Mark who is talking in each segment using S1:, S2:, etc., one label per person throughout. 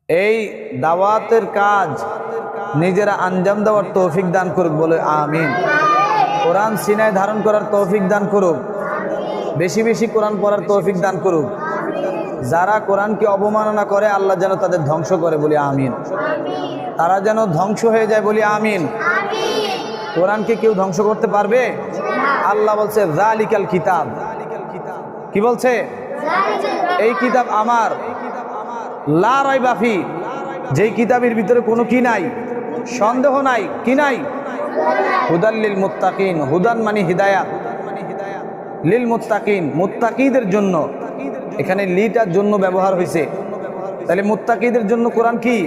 S1: এই দাওয়াতের কাজ নিজেরা আঞ্জাম দেওয়ার তৌফিক দান করুক, বলে আমিন। কোরআন সিনায় ধারণ করার তৌফিক দান করুক, বেশি বেশি কোরআন পড়ার তৌফিক দান করুক। যারা কোরআনকে অবমাননা করে আল্লাহ যেন তাদের ধ্বংস করে, বলি আমিন। তারা যেন ধ্বংস হয়ে যায়, বলি আমিন। কোরআনকে কেউ ধ্বংস করতে পারবে? আল্লাহ বলছে যালিকাল কিতাব, কি বলছে? এই কিতাব আমার, লা রাইবা ফি, যেই কিতাবের ভিতরে কোনো কি নাই, সন্দেহ নাই, কি নাই? হুদাল লিল মুত্তাকিন, হুদান মানে হিদায়াত, লিল মুত্তাকিন মুত্তাকিদের জন্য। এখানে লিটার জন্য ব্যবহার হয়েছে, তাহলে মুত্তাকিদের জন্য কোরআন কি?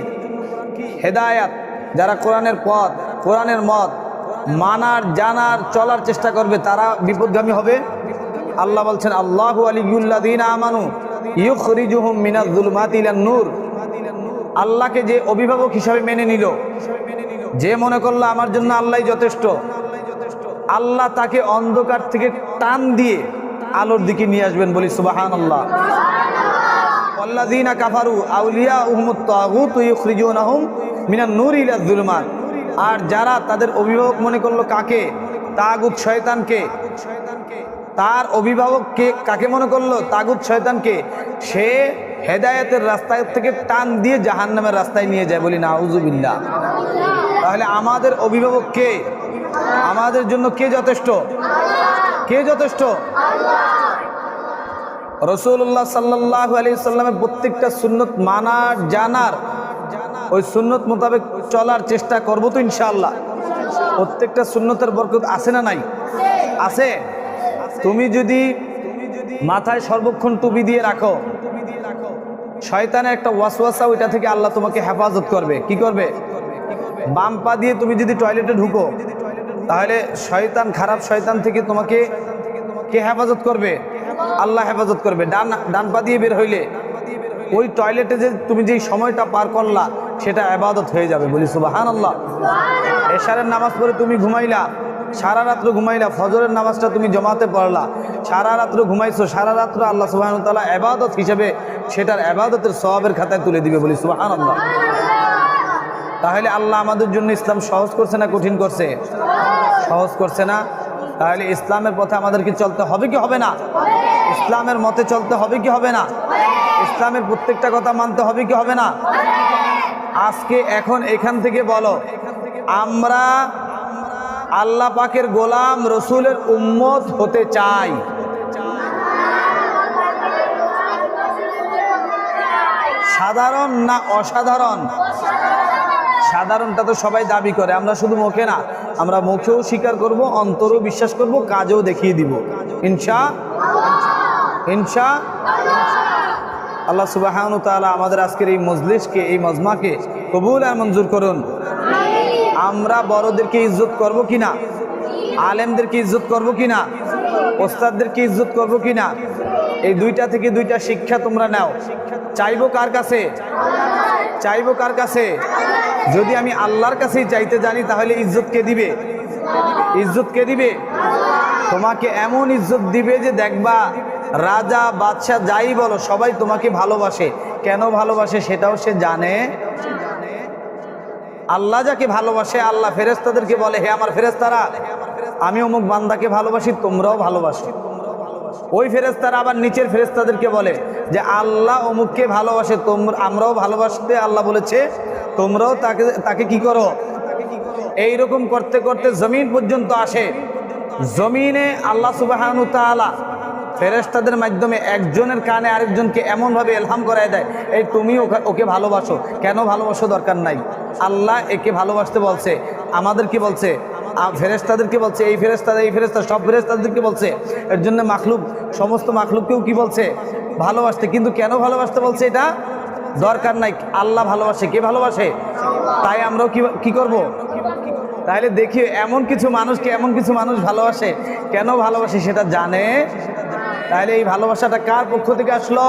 S1: হেদায়াত। যারা কোরআনের পথ, কোরআনের মত মানার, জানার, চলার চেষ্টা করবে তারা বিপদগামী হবে। আল্লাহ বলছেন আল্লাহু ওয়ালিয়ুল্লাযীনা আমানু ইউখরিজুহুম মিনাজ যুলুমাতি ইলান নূর। আল্লাহকে যে অভিভাবক হিসাবে মেনে নিল, যে মনে করলো আমার জন্য আল্লাহই যথেষ্ট, আল্লাহ তাকে অন্ধকার থেকে টান দিয়ে আলোর দিকে নিয়ে আসবেন, বলি সুবহানাল্লাহ। ওয়াল্লাযীনা কাফারু আউলিয়াউহুমুত তাগুত ইউখরিজুনাহুম মিনান নূরি ইলাজ যুলুমাত। আর যারা তাদের অভিভাবক মনে করলো কাকে? তাগুত, শয়তানকে। তার অভিভাবককে কাকে মনে করলো? তাগুত, শয়তানকে। সে হেদায়েতের রাস্তা থেকে টান দিয়ে জাহান্নামের রাস্তায় নিয়ে যায়, বলি নাউযুবিল্লাহ। তাহলে আমাদের অভিভাবক কে? আমাদের জন্য কে যথেষ্ট? কে যথেষ্ট? রাসূলুল্লাহ সাল্লাল্লাহু আলাইহি ওয়াসাল্লামের প্রত্যেকটা সুন্নত মানার, জানার, ওই সুন্নত মোতাবেক চলার চেষ্টা করবো তো ইনশাআল্লাহ। প্রত্যেকটা সুন্নতের বরকত আছে না নাই? আছে। তুমি যদি মাথায় সর্বক্ষণ টুপি দিয়ে রাখো, শয়তানের একটা ওয়াসওয়াসা, ওইটা থেকে আল্লাহ তোমাকে হেফাজত করবে। কি করবে? বাম পা দিয়ে তুমি যদি টয়লেটে ঢুকো, তাহলে শয়তান, খারাপ শয়তান থেকে তোমাকে কে হেফাজত করবে? আল্লাহ হেফাজত করবে। ডান পা দিয়ে বের হইলে ওই টয়লেটে যে তুমি যেই সময়টা পার করলা সেটা ইবাদত হয়ে যাবে, বলি সুবহানাল্লাহ। এশারের নামাজ পড়ে তুমি ঘুমাইলা, সারা রাত্র ঘুমাইলা, ফজরের নামাজটা তুমি জমাতে পড়লা, সারা রাত্র ঘুমাইছো, সারা রাত্র আল্লাহ সুবহানাহু ওয়া তাআলা ইবাদত হিসেবে সেটার ইবাদতের সওয়াবের খাতায় তুলে দিবে, বলি সুবহানাল্লাহ। তাহলে আল্লাহ আমাদের জন্য ইসলাম সহজ করছে না কঠিন করছে? সহজ করছে না? তাহলে ইসলামের পথে আমাদেরকে চলতে হবে কি হবে না? ইসলামের মতে চলতে হবে কি হবে না? ইসলামের প্রত্যেকটা কথা মানতে হবে কি হবে না? আজকে এখন এখান থেকে বলো, আমরা আল্লাহ পাকের গোলাম, রসুলের উম্মত হতে চাই। সাধারণ না অসাধারণ? সাধারণটা তো সবাই দাবি করে, আমরা শুধু মুখে না, আমরা মুখেও স্বীকার করব, অন্তরেও বিশ্বাস করব, কাজেও দেখিয়ে দিব ইনশাআল্লাহ। আল্লাহ সুবহানাহু ওয়া তাআলা আমাদের আজকের এই মজলিসকে, এই মজমাকে কবুল আর মঞ্জুর করুন। আমরা বড়দেরকে ইজ্জত করব কিনা? আলেমদেরকে ইজ্জত করব কিনা? ওস্তাদদেরকে ইজ্জত করব কিনা? এই দুইটা থেকে দুইটা শিক্ষা তোমরা নাও। চাইবো কার কাছে? চাইবো কার কাছে? যদি আমি আল্লাহর কাছেই চাইতে জানি, তাহলে ইজ্জত কে দিবে? ইজ্জত কে দিবে? তোমাকে এমন ইজ্জত দিবে যে দেখবা রাজা, বাদশা, যাই বলো সবাই তোমাকে ভালোবাসে। কেন ভালোবাসে সেটাও সে জানে। আল্লাহ যাকে ভালোবাসে, আল্লাহ ফেরেশতাদেরকে বলে, হে আমার ফেরেশতারা, আমি অমুক বান্দাকে ভালোবাসি, তোমরাও ভালোবাসো। ওই ফেরেশতারা আবার নিচের ফেরেশতাদেরকে বলে যে আল্লাহ অমুককে ভালোবাসে, আমরাও ভালোবাসতে আল্লাহ বলেছে, তোমরাও তাকে কি করো। এইরকম করতে করতে জমিন পর্যন্ত আসে। জমিনে আল্লাহ সুবহানাহু ওয়া তাআলা ফেরেশতাদের মাধ্যমে একজনের কানে আরেকজনকে এমনভাবে ইলহাম করায় দেয়, এই তুমি ওকে ভালোবাসো। কেন ভালোবাসো? দরকার নাই। আল্লাহ একে ভালোবাসতে বলছে। আমাদের কি বলছে? ফেরেশতাদেরকে বলছে, এই ফেরেশতা, এই ফেরেশতা, সব ফেরেশতাদেরকে বলছে। এর জন্য মাখলুক, সমস্ত মাখলুককেও কি বলছে? ভালোবাসতে। কিন্তু কেন ভালোবাসতে বলছে? এটা দরকার নাই। আল্লাহ ভালোবাসে। কে ভালোবাসে? তাই আমরাও কি করব? তাহলে দেখি এমন কিছু মানুষ ভালোবাসে। কেন ভালোবাসে সেটা জানে। তাহলে এই ভালোবাসাটা কার পক্ষ থেকে আসলো?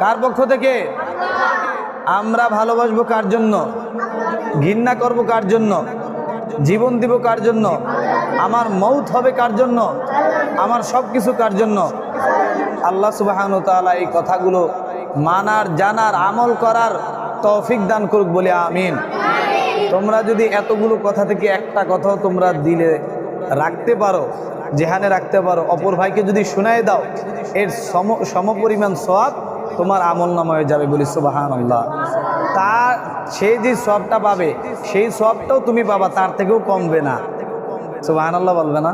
S1: কার পক্ষ থেকে? আমরা ভালোবাসবো কার জন্য? ঘৃণা করব কার জন্য? জীবন দিব কার জন্য? আমার মৌত হবে কার জন্য? আমার সব কিছু কার জন্য? আল্লাহ সুবহানাহু ওয়া তাআলা এই কথাগুলো মানার, জানার, আমল করার তৌফিক দান করুক বলে আমিন। তোমরা যদি এতগুলো কথা থেকে একটা কথাও তোমরা দিলে রাখতে পারো, যেখানে রাখতে পারো, অপর ভাইকে যদি শুনাই দাও, এর সমপরিমাণ সওয়াব তোমার আমল নামায় যাবে, বলি সুবহানাল্লাহ। তার সেই যে সওয়াবটা পাবে সেই সওয়াবটাও তুমি পাবা, তার থেকেও কমবে না। সুবহানাল্লাহ বলবে না?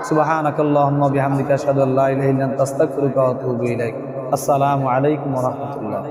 S1: সুবহানাকাল্লাহুম্মা বিহামদিকা আশহাদু আল্লা ইলাহা ইল্লা আনতা আস্তাগফিরুকা ওয়া আতুবু ইলাইক। আসসালামু আলাইকুম ওয়া রাহমাতুল্লাহ।